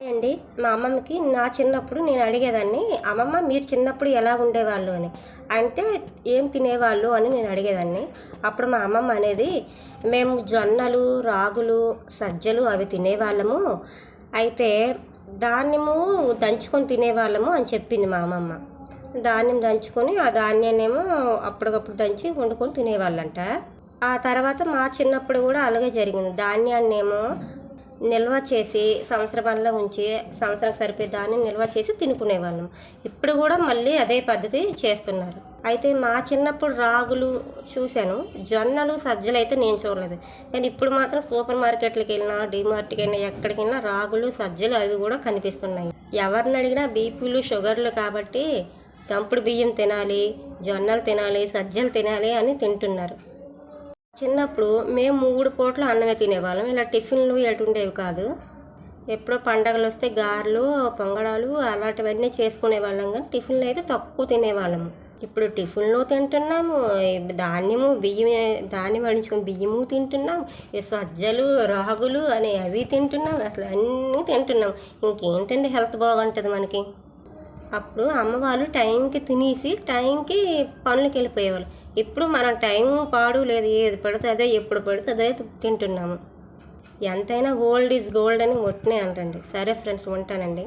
అండి మా అమ్మమ్మకి నా చిన్నప్పుడు నేను అడిగేదాన్ని, అమ్మమ్మ మీరు చిన్నప్పుడు ఎలా ఉండేవాళ్ళు అని. అంటే ఏం తినేవాళ్ళు అని నేను అడిగేదాన్ని. అప్పుడు మా అమ్మమ్మ అనేది, మేము జొన్నలు, రాగులు, సజ్జలు అవి తినేవాళ్ళము, అయితే ధాన్యము దంచుకొని తినేవాళ్ళము అని చెప్పింది మా అమ్మమ్మ. ధాన్యం దంచుకొని ఆ ధాన్యాన్నేమో అప్పటికప్పుడు దంచి వండుకొని తినేవాళ్ళంట. ఆ తర్వాత మా చిన్నప్పుడు కూడా అలాగే జరిగింది. ధాన్యాన్నేమో నిల్వ చేసి సంవత్సరంలో ఉంచి సంవత్సరం సరిపోయే దాన్ని నిల్వ చేసి తినుకునేవాళ్ళం. ఇప్పుడు కూడా మళ్ళీ అదే పద్ధతి చేస్తున్నారు. అయితే మా చిన్నప్పుడు రాగులు చూశాను, జొన్నలు సజ్జలు అయితే నేను చూడలేదు. కానీ ఇప్పుడు మాత్రం సూపర్ మార్కెట్లకు వెళ్ళినా, డిమార్ట్కి వెళ్ళినా, ఎక్కడికి వెళ్ళినా రాగులు సజ్జలు అవి కూడా కనిపిస్తున్నాయి. ఎవరిని అడిగినా బీపీలు షుగర్లు కాబట్టి దంపుడు బియ్యం తినాలి, జొన్నలు తినాలి, సజ్జలు తినాలి అని తింటున్నారు. చిన్నప్పుడు మేము 3 పూటలు అన్నమే తినేవాళ్ళం. ఇలా టిఫిన్లు ఎటు ఉండేవి కాదు. ఎప్పుడో పండగలు వస్తే గారెలు, పొంగడాలు అలాంటివన్నీ చేసుకునేవాళ్ళం, కానీ టిఫిన్లు అయితే తక్కువ తినేవాళ్ళము. ఇప్పుడు టిఫిన్లు తింటున్నాము, ధాన్యం వడించుకొని బియ్యము తింటున్నాం, సజ్జలు, రాగులు అని అవి తింటున్నాం, అసలు అన్నీ తింటున్నాం. ఇంకేంటండి హెల్త్ బాగుంటుంది మనకి. అప్పుడు అమ్మవాళ్ళు టైంకి తినేసి టైంకి పనులకి వెళ్ళిపోయేవాళ్ళు. ఇప్పుడు మనం టైం పాడు లేదు, ఏది పడితే అదే, ఎప్పుడు పడితే అదే తింటున్నాము. ఎంతైనా ఓల్డ్ ఈజ్ గోల్డ్ అని ఒట్టినే అంటండి. సరే ఫ్రెండ్స్, ఉంటానండి.